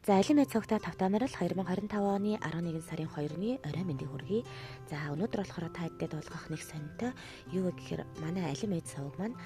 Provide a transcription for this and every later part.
За алимэд цогтой тавтамарал 2025 оны 11 сарын 2-ны орой мэндийг хүргэе. За өнөөдөр болохоор та хэддэд болгох нэг сонинтой юу гэхээр манай алимэд цог маань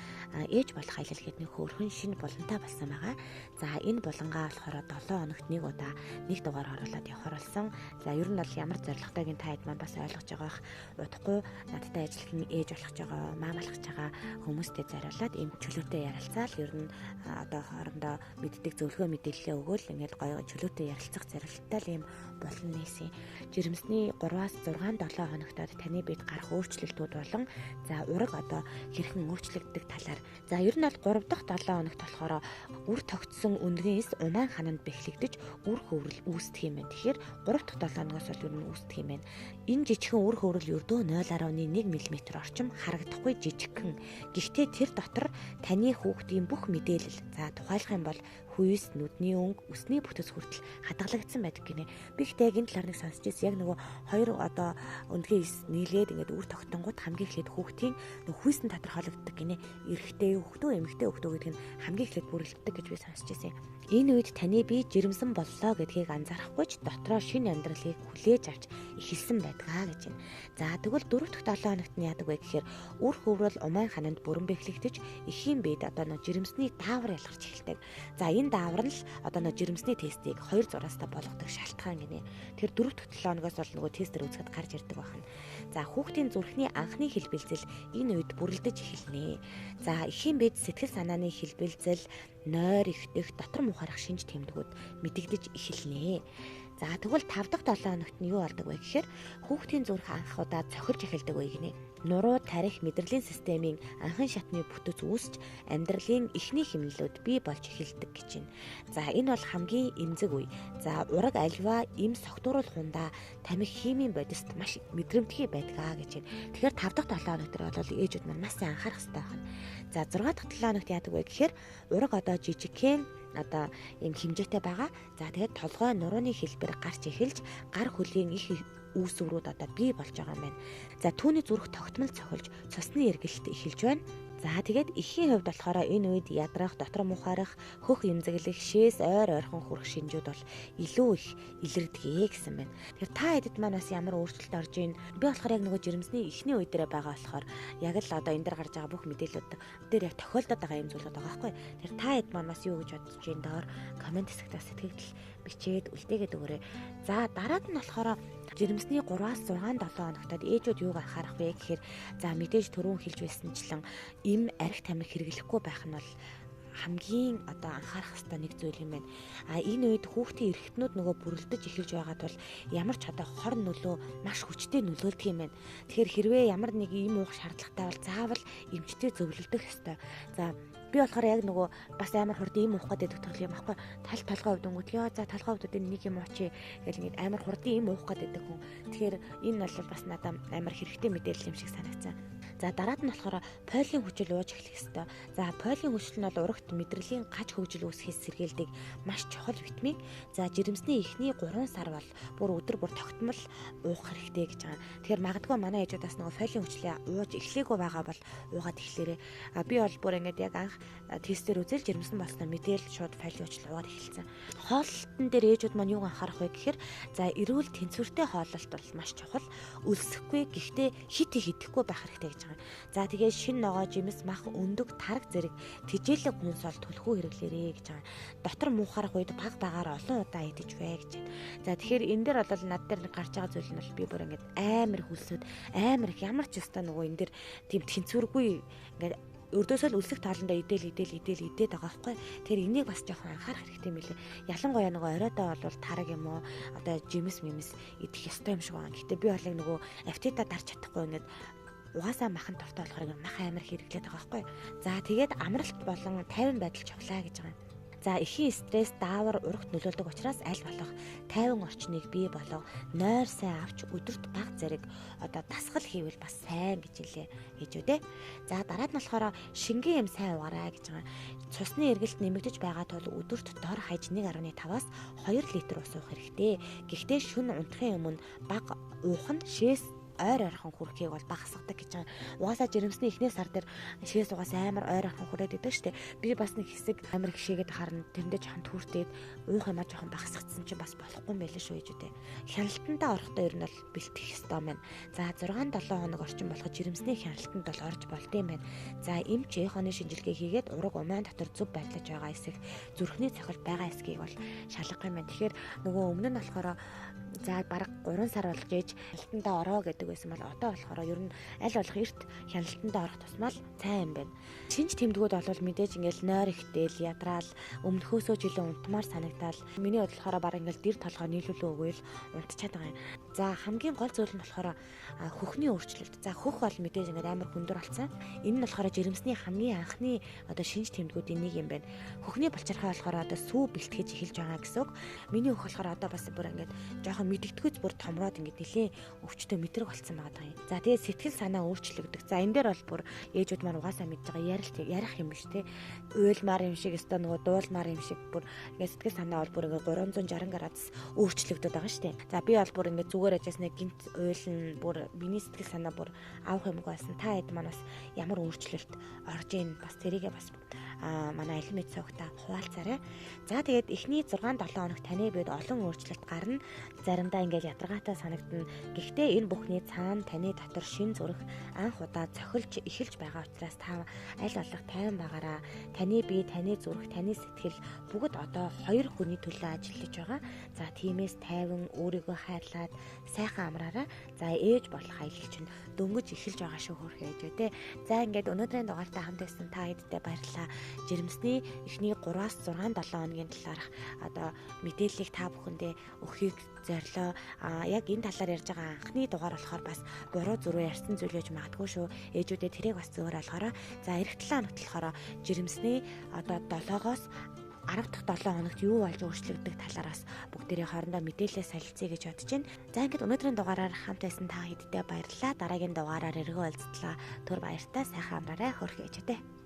ээж болох аялал гэдэг нэг хөөрхөн шинэ булантай болсон байгаа. За энэ булангаа болохоор 7 хоногт нэг удаа нэг дугаар оруулаад явахаар болсон. За ер нь бол ямар зорилготойг та хэд маань бас ойлгож байгаах. Удахгүй надтай ажиллах ээж болох байгаа, маам болох байгаа хүмүүстэй зориулаад ийм чөлөөтэй ярилцаал ер нь одоо хоорондоо мэддэг зөвлөгөө мэдээлэлээ өгөөл ингээд гоё чөлөөтэй ярилцах зорилттой юм болон нээсэн. Жирэмсний 3-аас 6-7 хоногтод таны биед гарах өөрчлөлтүүд болон за ураг одоо хэрхэн өөрчлөгддөг талаар. За ер нь бол 3 дахь 7 хоногт болохоор үр тогтсон үндгээс умаан хананд бэхлэгдэж үр хөврөл үүсдэг юм байна. Тэгэхээр 3 дахь 7 хоногоос бол ер нь үүсдэг юм байна. Энэ жижигхэн үр хөврөл ердөө 0.1 мм орчим харагдахгүй жижигхэн. Гэхдээ тэр дотор таны хүүхдийн бүх мэдээлэл за тухайлах юм бол хүйс, нүдний өнгө, өсний бүтэц хүртэл хадгалагдсан байдаг гинэ. Би ихтэй энэ талаар нэг сонсч ирсэн. Яг нөгөө хоёр одоо өндгөө нийлээд ингээд үр тогтонгууд хамгийн эхлээд хүүхдийн хүйс нь тодорхойлогддог гинэ. Эрэгтэй хүүхдөө, эмэгтэй хүүхдөө гэдэг нь хамгийн эхлээд бүрэлддэг гэж би сонсч ирсэн. Энэ үед таны бие жирэмсэн боллоо гэдгийг анзаарахгүй ч дотроо шинэ амьдралыг хүлээж авч эхэлсэн байдгаа гэж байна. За тэгвэл 4 дахь 7 хоногт нь яадаг вэ гэхээр үр хөврөл умаан хананд бүрэн бэхлэгдэж эхийн биед одоо жирэмсний даавар ялгарч эхэлдэг. За энэ даавар нь л одоо жирэмсний тестийг 2 зураастаа болгодог шалтгаан гинэ. Тэр 4 дахь 7 хоногоос бол нөгөө тестээр үзэхэд гарч ирдэг байна. За хүүхдийн зүрхний анхны хэлбэлзэл энэ үед бүрэлдэж эхэлнэ. За эхийн биед сэтгэл санааны хэлбэлзэл, нойр ихтэх, дотор мухарах шинж тэмдгүүд мэдэгдэж эхэлнэ. За тэгвэл 5 дахь 7 хоногт нь юу болдог вэ гэхээр хүүхдийн зүрх анх удаа цохилж эхэлдэг вэ гинэ. Нуруу, тарих, мэдрэлийн системийн анхан шатны бүтэц үүсч амьдралын эхний хэмнэлүүд бий болж эхэлдэг гэж байна. За энэ бол хамгийн эмзэг үе. За ураг альва эм согтууруулах хундаа тамхи химийн бодист маш мэдрэмтгий байдгаа гэж байна. Тэгэхээр 5 дахь 7 хоногт бол ээжүүд маань маш сайн анхаарах хэрэгтэй байна. За 6 дахь 7 хоногт яадаг вэ гэхээр ураг одоо жижигхэн одоо ийм хэмжээтэй байгаа. За тэгээд толгой нурууны хэлбэр гарч эхэлж гар хөлийн их үүсвэрүүд одоо бий болж байгаа юм байна. За түүний зүрх тогтмол цохилж цусны эргэлт эхэлж байна. За тэгээд эхийн хувьд болохоор энэ үед ядрах, дотор мухаарах, хөх эмзэглэх, шээс ойр ойрхон хүрэх шинжүүд бол илүү их илэрдгээ гэсэн байна. Тэгэхээр та эдэд маань бас ямар өөрчлөлт орж ийн. Би болохоор яг нөгөө жирэмсний эхний үе дээр байгаа болохоор яг л одоо энэ дээр гарч байгаа бүх мэдээлэлүүд дээр яг тохиолдоод байгаа юм зүйлүүд байгаа байхгүй. Тэгэхээр та эд маань бас юу гэж бодож ийн доор комент хэсэгт сэтгэгдэл бичээд үлдээгээд өгөөрэй. За дараад нь болохоор жирэмсний 3-аас 6-7 хоногтод ээжүүд юуг анхаарах вэ гэхээр за мэдээж түрүүн хэлж байсанчлан эм арх тамхи хэрэглэхгүй байх нь бол хамгийн одоо анхаарах хэрэгтэй нэг зүйл юм байна. Энэ үед хүүхдийн эрхтнүүд нөгөө бүрэлдэж эхэлж байгаад бол ямар ч одоо хор нөлөө маш хүчтэй нөлөөлдөг юм байна. Тэгэхээр хэрвээ ямар нэг юм уух шаардлагатай бол заавал эмчтэй зөвлөлдөх ёстой. За би болохоор яг нөгөө бас амар хурд юм уух гэдэг төрөл юм аахгүй. Толгой хувьд өнгөт ёо за толгой хувьд нэг юм уучи гэл ингээд амар хурд юм уух гэдэг хүн. Тэгэхээр энэ бол бас надад амар хэрэгтэй мэдээлэл юм шиг санагцсан. За дараад нь болохоор полигийн хүчил ууж эхлэх ёстой. За полигийн хүчил нь бол урагт мэдрэлийн гаж хөгжил үүсгэхээс сэргийлдэг маш чухал витамин. За жирэмсний эхний 3 сар бол бүр өдөр бүр тогтмол уух хэрэгтэй гэж байгаа. Тэгэхээр магадгүй манай ээжүүд бас нөгөө полигийн хүчлээ ууж эхлэегүй байгаа бол уугаад эхлээрээ. Би бол бүр ингээд яг анх тестээр үзэл жирэмсэн болсноо мэдээл шууд полигийн хүчил уугаад эхэлсэн. Хоолтон дээр ээжүүд маань юуг анхаарах вэ гэхээр за эрүүл тэнцвэртэй хооллолт бол маш чухал. Өлсөхгүй гэхдээ хит идэхгүй байх хэрэгтэй гэж байгаа. За тэгээ шин ногоо, жимс, мах, өндөг, тараг зэрэг тижээлэг хүнс ол түлхүү хэрэглээрэй гэж байгаа. Дотор муухарах үед баг багаар олон удаа идэж бай гэж байна. За тэгэхээр энэ дээр бол над дээр гарч байгаа зүйл нь бол би бүр ингээд амар хүлсэд амар их ямар ч ёстой нөгөө энэ дээр тийм тэнцвэргүй ингээд өрдөөсөө л үлсэх тааландаа идээд байгаа байхгүй. Тэгэхээр энийг бас жоохон анхаарах хэрэгтэй мөлий. Ялангуяа нөгөө оройдоо бол тараг юм уу одоо жимс идэх ёстой юм шиг байна. Гэтэ би бол нөгөө аппетита дарч чадахгүй ингээд угаасаа махан дуртай болохоор мах амар хэрэглээд байгаа байхгүй. За тэгээд амралт болон тайван байдал чухлаа гэж байгаа. За эхийн стресс, даавар, урагт нөлөөлдөг учраас аль болох тайван орчныг бий болов, нойр сайн авч өдөрт баг зэрэг одоо дасгал хийвэл бас сайн гэж хэлээ ээжүүдээ. За дараад нь болохоор шингэн юм сайн угаарай гэж байгаа. Цусны эргэлт нэмэгдэж байгаа тул өдөрт дор хаяж 1.5-аас 2 литр ус уух хэрэгтэй. Гэхдээ шөнө унтахын өмнө баг уух нь шээс ойрхон хүрэхийг бол багасгадаг гэж байгаа. Угаасаа жирэмсний эхний сар дээр шигээ сугаас амар ойрхон хүрээд идэг штэ. Би бас нэг хэсэг амар гişээгээд харна. Тэрэндээ жоохон түүртээд уух юмаа жоохон багасгацсан чинь бас болохгүй юм байл шүү ээжүүдээ. Хяналтандаа орохдоо ер нь бол бэлтгэх ёстой маань. За 6-7 хоног орчим болгож жирэмсний хяналтанд бол орж болд юм байна. За эмч эхоны шинжилгээ хийгээд ураг умаан дотор зөв байдлаж байгаа эсэх зүрхний цохилт байгаа эсхийг бол шалгах юм байна. Тэгэхээр нөгөө өмнө нь болохоор за бараг 3 сар болж ээж хяналтандаа ороо гэдэг байсан бол одоо болохоор ер нь аль болох эрт хяналтандаа орох тусмал сайн юм байна. Шинж тэмдгүүд бол мэдээж ингээл нойр ихтэл ядраал өмнөхөөсөө жилийн унтмаар санагдал. Миний бодлохоор бараг ингээл дэр толгой нийлүүлээ өгөөл унтчихад байгаа юм. За хамгийн гол зүйл нь болохоор хөхний өөрчлөлт. За хөх бол мэдээж ингээд амар хүндэр болсон. Энэ нь болохоор жирэмсний хамгийн анхны одоо шинж тэмдгүүдийн нэг юм байна. Хөхний булчирхай болохоор одоо сүү бэлтгэж эхэлж байгаа гэсэн үг. Миний хөх болохоор одоо бас бүр ингээд жоохон мэдэгдэхүйц бүр томроод ингээд нэлийн өвчтөе мэдрэг болсон байгаа юм. За тэгээд сэтгэл санаа өөрчлөгдөх. За энэ дээр бол бүр ээжүүд маань угаасаа мэдж байгаа ярих юм биш те. Уйлмаар юм шиг өстой нөгөө дуулмаар юм шиг бүр ингээд сэтгэл санаа бол бүр ингээд 360 градус өөрчлөгдөд байгаа шүү дээ. За би бол бүр ингээд зүгээр ажаас нэг гинт уйлн бүр миний сэтгэл санаа бүр авах юмгүй байсан. Та хэд маань бас ямар өөрчлөлт орж ийн бас тэрийгээ бас манай алимэд цогта хуваалцаарай. За тэгээд эхний 6-7 хоног таны бид олон өөрчлөлт гарна. Заримдаа ингээд ядаргаатай санагдана. Гэхдээ энэ бүхний цаана таны дотор шин зүрх анх удаа цохилж эхэлж байгаа учраас та аль болох тайван байгаараа. Таны бие, таны зүрх, таны сэтгэл бүгд одоо хоёр хүний төлөө ажиллаж байгаа. За тиймээс тайван өөрийгөө хайрлаад сайхан амраараа. За ээж болох аялал чинь дөнгөж эхэлж байгаа шүү хөрхөө ээжүүдээ. За ингээд өнөөдрийн дугаартай хамт байсан та хэдтэй баярлалаа. Жирэмсний эхний 3-6 7 хоногийн талаарх одоо мэдээллийг та бүхэндээ өгөхийг зорилоо. Яг энэ талаар ярьж байгаа анхны дугаар болохоор бас буруу зөрүү ярьсан зүйл гэж магадгүй шүү. Ээжүүдээ тэрийг бас зөөр ойлгоорой. За эх 7 хоногт болохоор жирэмсний одоо 7-оос 10 дахь 7 хоногт юу болж өөрчлөгдөх талаараас бүгдээрээ хоорондоо мэдээлэл солилцъя гэж бодож байна. За ингээд өнөөдрийн дугаараар хамт байсан та хэдтэй баярлалаа. Дараагийн дугаараар эргэн уулзтлаа. Түр баяртай сайхан амраарай хөрхөө ээжтэй.